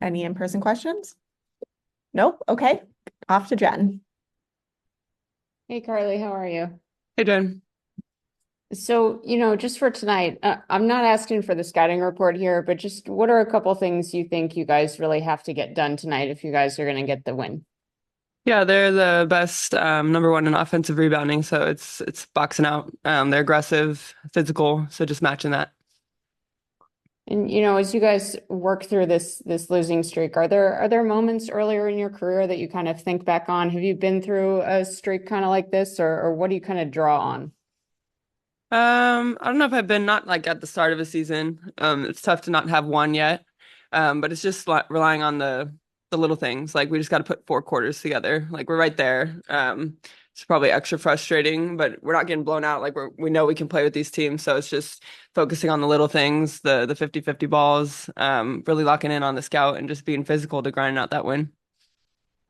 Any in-person questions? Nope. Okay. Off to Jen. Hey Carly, how are you? Hey, Jen. So, just for tonight, I'm not asking for the scouting report here, but just what are a couple things you think you guys really have to get done tonight if you guys are going to get the win? Yeah, they're the best number one in offensive rebounding, so it's boxing out. They're aggressive, physical, so just matching that. And as you guys work through this losing streak, are there moments earlier in your career that you kind of think back on? Have you been through a streak kind of like this, or what do you kind of draw on? I don't know if I've been not like at the start of a season. It's tough to not have one yet. But it's just relying on the little things. Like we just got to put 4 quarters together. Like we're right there. It's probably extra frustrating, but we're not getting blown out. Like we know we can play with these teams, so it's just focusing on the little things, the 50-50 balls, really locking in on the scout and just being physical to grind out that win.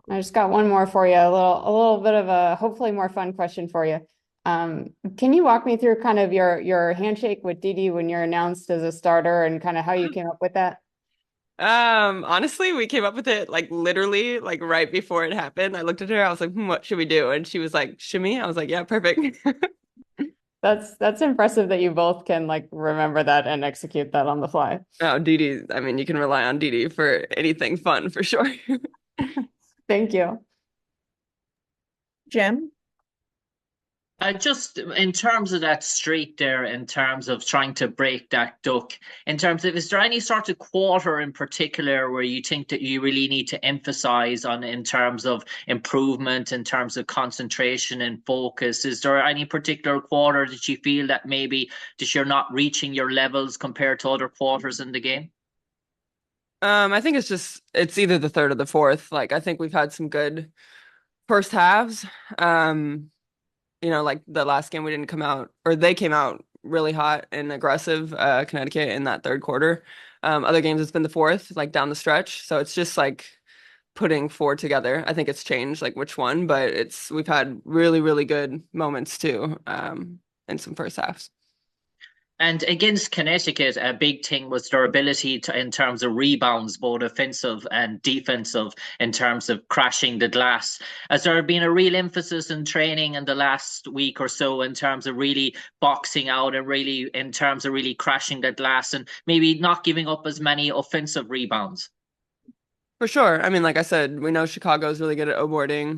I just got one more for you, a little bit of a hopefully more fun question for you. Can you walk me through kind of your handshake with Didi when you're announced as a starter and kind of how you came up with that? Honestly, we came up with it like literally like right before it happened. I looked at her, I was like, what should we do? And she was like, shimmy. I was like, yeah, perfect. That's impressive that you both can like remember that and execute that on the fly. Oh, Didi, I mean, you can rely on Didi for anything fun for sure. Thank you. Jim? Just in terms of that streak there, in terms of trying to break that duck, in terms of, is there any sort of quarter in particular where you think that you really need to emphasize on in terms of improvement, in terms of concentration and focus? Is there any particular quarter that you feel that maybe that you're not reaching your levels compared to other quarters in the game? I think it's either the third or the fourth. Like I think we've had some good first halves. Um, like the last game we didn't come out or they came out really hot and aggressive, Connecticut in that third quarter. Other games it's been the fourth, like down the stretch. So it's just like putting four together. I think it's changed like which one, but we've had really, really good moments too, in some first halves. And against Connecticut, a big thing was their ability to, in terms of rebounds, both offensive and defensive, in terms of crashing the glass. Has there been a real emphasis in training in the last week or so in terms of really boxing out and really in terms of really crashing the glass and maybe not giving up as many offensive rebounds? For sure. I mean, like I said, we know Chicago is really good at O-boarding.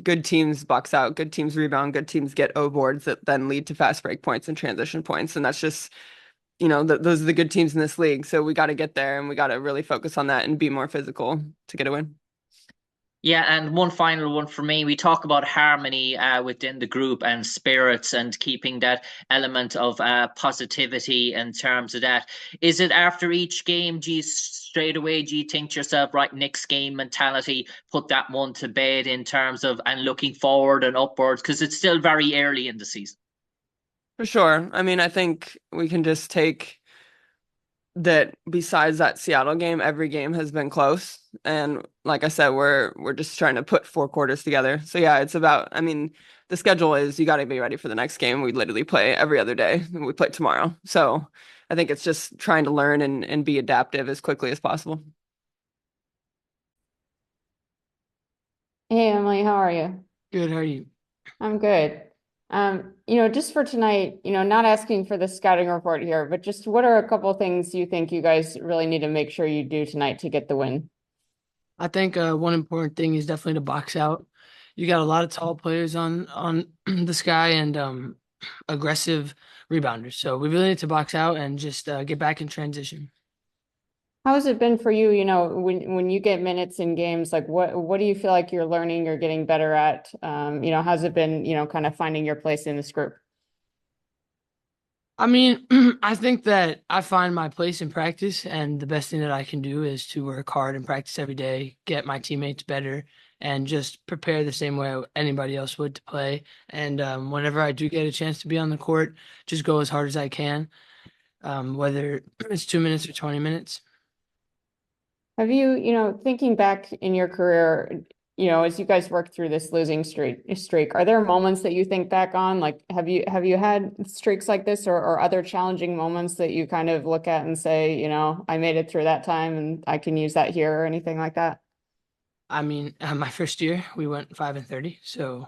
Good teams box out, good teams rebound, good teams get O-boards that then lead to fast break points and transition points. And that's just, those are the good teams in this league. So we got to get there and we got to really focus on that and be more physical to get a win. Yeah, and one final one for me. We talk about harmony within the group and spirits and keeping that element of positivity in terms of that. Is it after each game, do you straight away, do you think to yourself, right, next game mentality, put that one to bed in terms of and looking forward and upwards? Because it's still very early in the season. For sure. I mean, I think we can just take that besides that Seattle game, every game has been close. And like I said, we're just trying to put 4 quarters together. So yeah, it's about, I mean, the schedule is you got to be ready for the next game. We literally play every other day. We play tomorrow. So I think it's just trying to learn and be adaptive as quickly as possible. Hey Emily, how are you? Good, how are you? I'm good. Just for tonight, not asking for the scouting report here, but just what are a couple things you think you guys really need to make sure you do tonight to get the win? I think one important thing is definitely to box out. You got a lot of tall players on the sky and aggressive rebounders. So we really need to box out and just get back in transition. How has it been for you, when you get minutes in games, like what do you feel like you're learning, you're getting better at? How's it been, kind of finding your place in this group? I mean, I think that I find my place in practice, and the best thing that I can do is to work hard and practice every day, get my teammates better, and just prepare the same way anybody else would to play. And whenever I do get a chance to be on the court, just go as hard as I can, whether it's 2 minutes or 20 minutes. Have you, thinking back in your career, you know, as you guys work through this losing streak, are there moments that you think back on? Like, have you had streaks like this or other challenging moments that you kind of look at and say, you know, I made it through that time and I can use that here or anything like that? I mean, my first year we went 5-30, so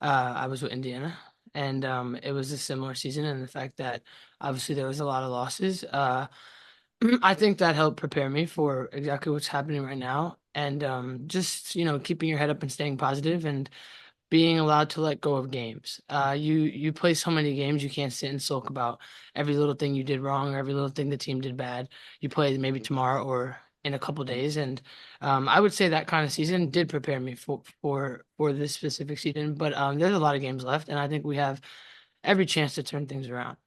I was with Indiana, and it was a similar season in the fact that obviously there was a lot of losses. I think that helped prepare me for exactly what's happening right now, and just keeping your head up and staying positive and being allowed to let go of games. You play so many games, you can't sit and sulk about every little thing you did wrong or every little thing the team did bad. You play maybe tomorrow or in a couple days, and I would say that kind of season did prepare me for this specific season. But there's a lot of games left, and I think we have every chance to turn things around.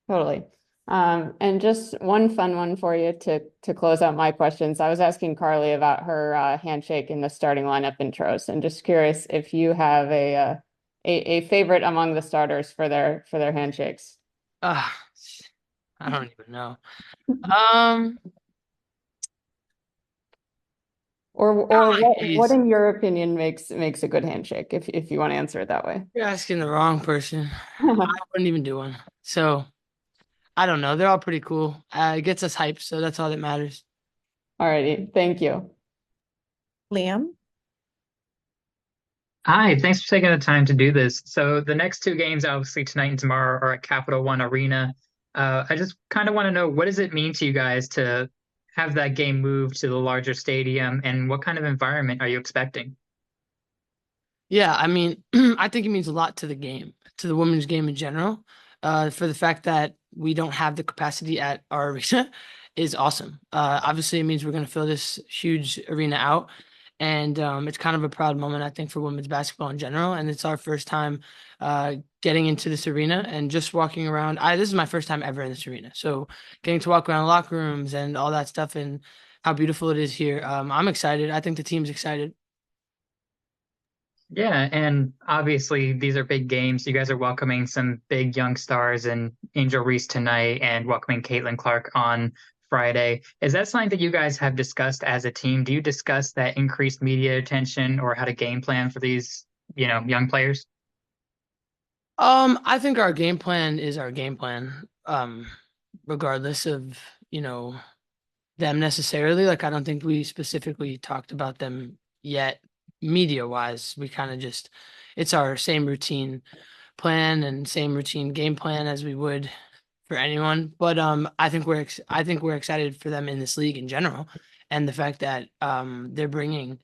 Totally. And just one fun one for you to close out my questions. I was asking Carly about her handshake in the starting lineup intros, and just curious if you have a favorite among the starters for their handshakes. I don't even know. Um, Or what Jeez. in your opinion makes a good handshake, if you want to answer it that way. You're asking the wrong person. I wouldn't even do one. So I don't know. They're all pretty cool. It gets us hyped, so that's all that matters. Alrighty, thank you. Liam? Hi, thanks for taking the time to do this. So the next two games, obviously tonight and tomorrow, are at Capital One Arena. I just kind of want to know, what does it mean to you guys to have that game moved to the larger stadium, and what kind of environment are you expecting? Yeah, I mean, I think it means a lot to the game, to the women's game in general. For the fact that we don't have the capacity at our arena is awesome. Obviously, it means we're going to fill this huge arena out. And it's kind of a proud moment, I think, for women's basketball in general. And it's our first time getting into this arena and just walking around. This is my first time ever in this arena. So getting to walk around locker rooms and all that stuff and how beautiful it is here. I'm excited. I think the team's excited. Yeah, and obviously these are big games. You guys are welcoming some big young stars and Angel Reese tonight and welcoming Caitlin Clark on Friday. Is that something that you guys have discussed as a team? Do you discuss that increased media attention or how to game plan for these, young players? I think our game plan is our game plan, regardless of, them necessarily. Like, I don't think we specifically talked about them yet, media wise. We kind of just, it's our same routine plan and same routine game plan as we would for anyone. But I think we're excited for them in this league in general, and the fact that they're bringing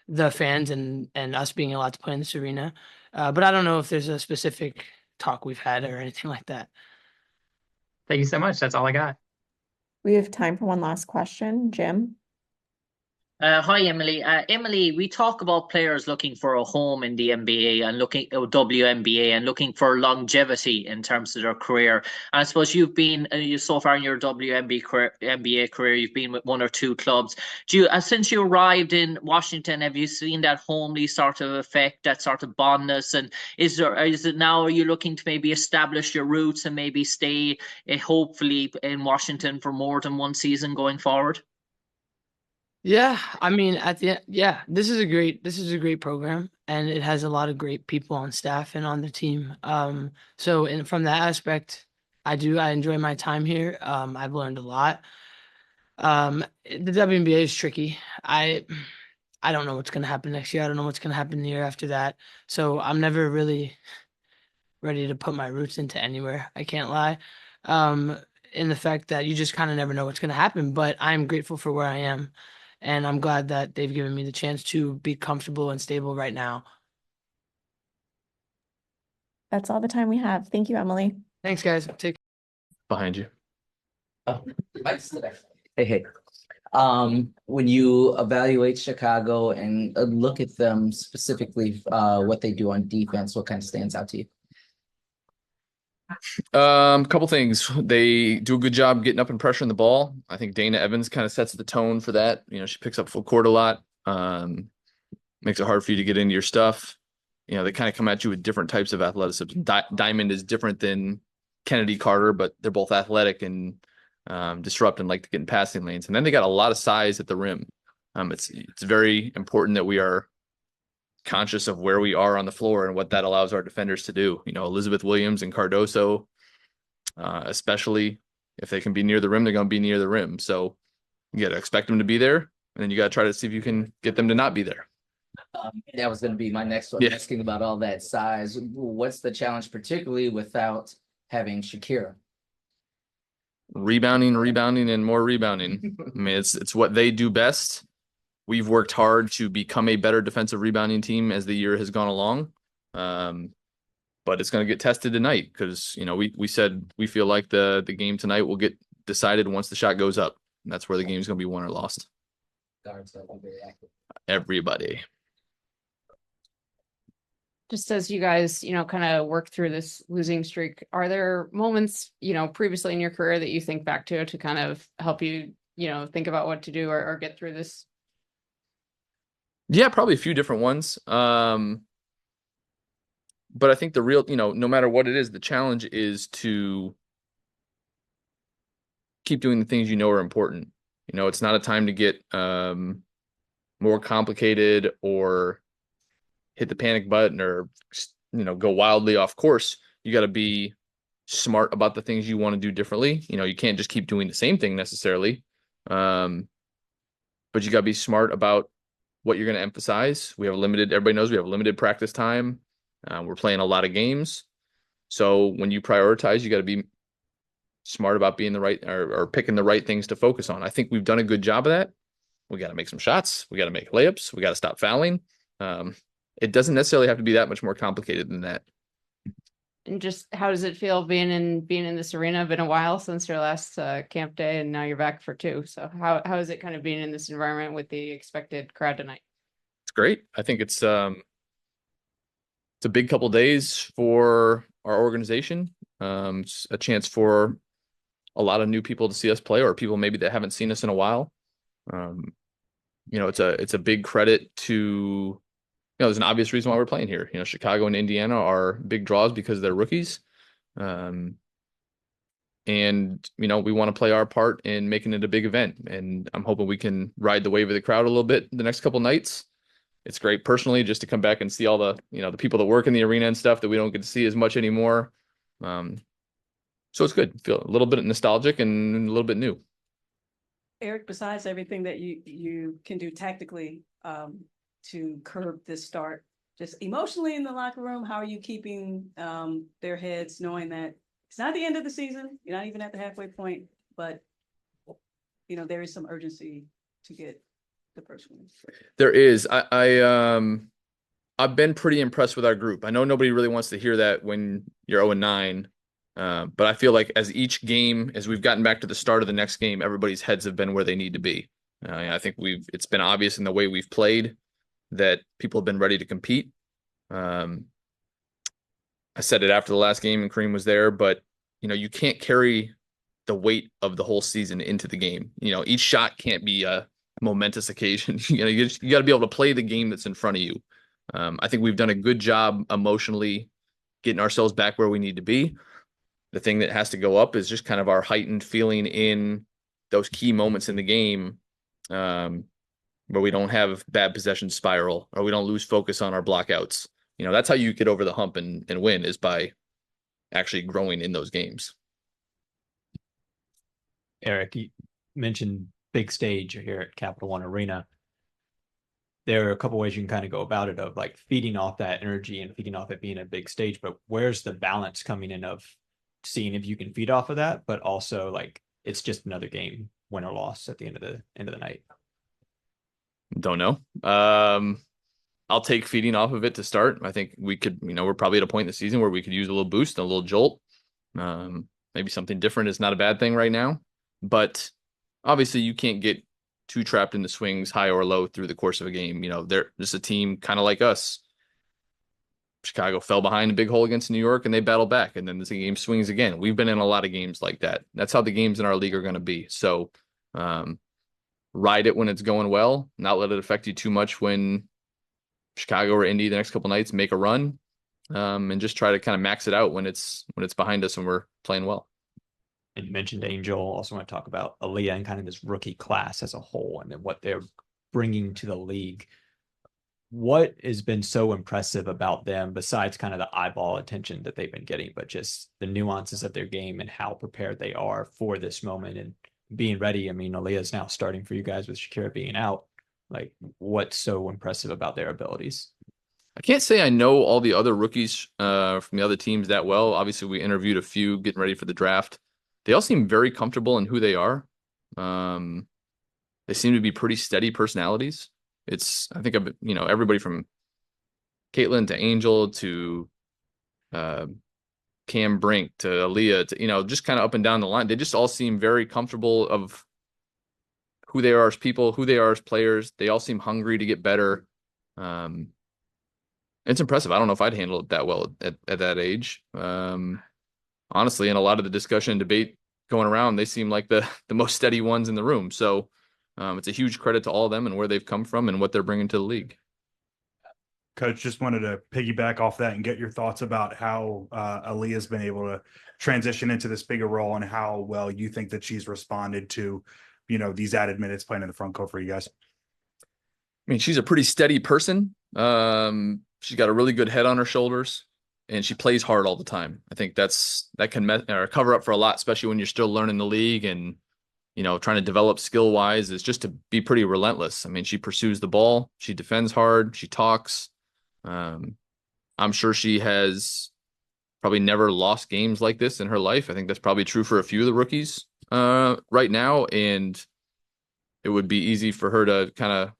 the fans and us being allowed to play in this arena. But I don't know if there's a specific talk we've had or anything like that. Thank you so much. That's all I got. We have time for one last question. Jim? Hi, Emily. Emily, we talk about players looking for a home in the NBA and looking WNBA and looking for longevity in terms of their career. And I suppose you've been so far in your NBA career, you've been with one or two clubs. Since you arrived in Washington, have you seen that homely sort of effect, that sort of bondness? And are you looking to maybe establish your roots and maybe stay, hopefully, in Washington for more than one season going forward? Yeah, I mean, this is a great program, and it has a lot of great people on staff and on the team. So from that aspect, I enjoy my time here. I've learned a lot. The WNBA is tricky. I don't know what's gonna happen next year. I don't know what's gonna happen the year after that. So I'm never really ready to put my roots into anywhere. I can't lie. In the fact that you just kind of never know what's gonna happen, but I'm grateful for where I am. And I'm glad that they've given me the chance to be comfortable and stable right now. That's all the time we have. Thank you, Emily. Thanks, guys. Take Behind you. Oh, Mike's there. Hey. When you evaluate Chicago and look at them specifically, what they do on defense, what kind of stands out to you? Couple things. They do a good job getting up and pressuring the ball. I think Dana Evans kind of sets the tone for that. She picks up full court a lot. Makes it hard for you to get into your stuff. They kind of come at you with different types of athleticism. Diamond is different than Kennedy Carter, but they're both athletic and disrupt and like to get in passing lanes. And then they got a lot of size at the rim. It's very important that we are conscious of where we are on the floor and what that allows our defenders to do. You know, Elizabeth Williams and Cardoso, especially if they can be near the rim, they're going to be near the rim. So you got to expect them to be there, and then you got to try to see if you can get them to not be there. That was going to be my next one, Yeah. asking about all that size. What's the challenge, particularly without having Shakira? Rebounding, and more rebounding. I mean, it's what they do best. We've worked hard to become a better defensive rebounding team as the year has gone along. But it's going to get tested tonight because, you know, we said we feel like the game tonight will get decided once the shot goes up. And that's where the game's going to be won or lost. Guards that will be very active. Everybody. Just as you guys, you know, kind of work through this losing streak, are there moments, you know, previously in your career that you think back to kind of help you, you know, think about what to do or get through this? Yeah, probably a few different ones. But I think the real, you know, no matter what it is, the challenge is to keep doing the things you know are important. You know, it's not a time to get more complicated or hit the panic button or, you know, go wildly off course. You got to be smart about the things you want to do differently. You know, you can't just keep doing the same thing necessarily. But you got to be smart about what you're going to emphasize. Everybody knows we have limited practice time. We're playing a lot of games. So when you prioritize, you got to be smart about being the right or picking the right things to focus on. I think we've done a good job of that. We got to make some shots. We got to make layups. We got to stop fouling. It doesn't necessarily have to be that much more complicated than that. And just how does it feel being in this arena? Been a while since your last camp day, and now you're back for two. So how is it kind of being in this environment with the expected crowd tonight? It's great. I think it's a big couple days for our organization. It's a chance for a lot of new people to see us play, or people maybe that haven't seen us in a while. You know, it's a big credit to, you know, there's an obvious reason why we're playing here. You know, Chicago and Indiana are big draws because they're rookies. And, you know, we want to play our part in making it a big event. And I'm hoping we can ride the wave of the crowd a little bit the next couple nights. It's great personally just to come back and see all the, you know, the people that work in the arena and stuff that we don't get to see as much anymore. So it's good. Feel a little bit nostalgic and a little bit new. Eric, besides everything that you can do tactically to curb this start, just emotionally in the locker room, how are you keeping their heads, knowing that it's not the end of the season, you're not even at the halfway point, but you know there is some urgency to get the first win? There is. I've been pretty impressed with our group. I know nobody really wants to hear that when you're 0-9. But I feel like as we've gotten back to the start of the next game, everybody's heads have been where they need to be. I think it's been obvious in the way we've played that people have been ready to compete. I said it after the last game and Kareem was there, but you know, you can't carry the weight of the whole season into the game. You know, each shot can't be a momentous occasion. You know, you got to be able to play the game that's in front of you. I think we've done a good job emotionally getting ourselves back where we need to be. The thing that has to go up is just kind of our heightened feeling in those key moments in the game where we don't have bad possession spiral or we don't lose focus on our blockouts. You know, that's how you get over the hump and win, is by actually growing in those games. Eric, you mentioned big stage here at Capital One Arena. There are a couple ways you can kind of go about it, of like feeding off that energy and feeding off it being a big stage, but where's the balance coming in of seeing if you can feed off of that, but also like it's just another game, win or loss at the end of the night? Don't know. I'll take feeding off of it to start. I think we could, you know, we're probably at a point in the season where we could use a little boost, a little jolt. Maybe something different is not a bad thing right now, but obviously you can't get too trapped in the swings, high or low, through the course of a game. You know, they're just a team kind of like us. Chicago fell behind a big hole against New York and they battled back, and then the game swings again. We've been in a lot of games like that. That's how the games in our league are going to be. So ride it when it's going well, not let it affect you too much when Chicago or Indy the next couple nights make a run, and just try to kind of max it out when it's behind us and we're playing well. And you mentioned Angel. Also want to talk about Aaliyah and kind of this rookie class as a whole and then what they're bringing to the league. what has been so impressive about them besides kind of the eyeball attention that they've been getting, but just the nuances of their game and how prepared they are for this moment and being ready? I mean, Aaliyah's now starting for you guys with Shakira being out. Like, what's so impressive about their abilities? I can't say I know all the other rookies from the other teams that well. Obviously, we interviewed a few getting ready for the draft. They all seem very comfortable in who they are. They seem to be pretty steady personalities. I think everybody from Caitlin to Angel to Cam Brink to Aaliyah to, just kind of up and down the line. They just all seem very comfortable of who they are as people, who they are as players. They all seem hungry to get better. It's impressive. I don't know if I'd handle it that well at that age. Honestly, in a lot of the discussion and debate going around, they seem like the most steady ones in the room. So it's a huge credit to all of them and where they've come from and what they're bringing to the league. Coach, just wanted to piggyback off that and get your thoughts about how Aaliyah's been able to transition into this bigger role and how well you think that she's responded to, these added minutes playing in the front court for you guys. I mean, she's a pretty steady person. She's got a really good head on her shoulders, and she plays hard all the time. I think that can cover up for a lot, especially when you're still learning the league and trying to develop skill wise. Is just to be pretty relentless. I mean, she pursues the ball, she defends hard, she talks. I'm sure she has probably never lost games like this in her life. I think that's probably true for a few of the rookies right now, and it would be easy for her to kind of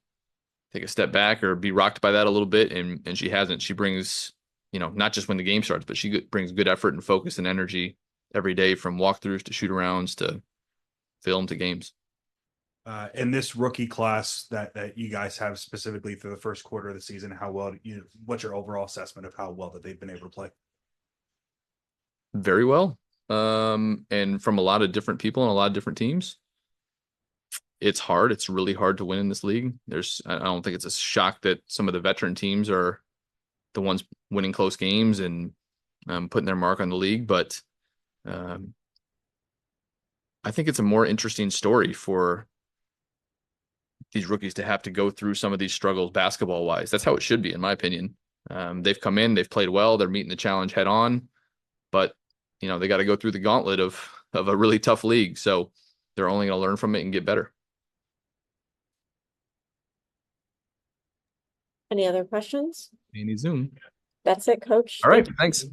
take a step back or be rocked by that a little bit, and she hasn't. She brings, not just when the game starts, but she brings good effort and focus and energy every day, from walkthroughs to shoot-arounds to film to games. In this rookie class that you guys have specifically through the first quarter of the season, what's your overall assessment of how well that they've been able to play? Very well. And from a lot of different people and a lot of different teams. It's hard. It's really hard to win in this league. I don't think it's a shock that some of the veteran teams are the ones winning close games and putting their mark on the league. But I think it's a more interesting story for these rookies to have to go through some of these struggles basketball wise. That's how it should be, in my opinion. They've come in, they've played well, they're meeting the challenge head on, but they got to go through the gauntlet of a really tough league. So they're only going to learn from it and get better. Any other questions? Any Zoom. That's it, Coach. All right. Thanks.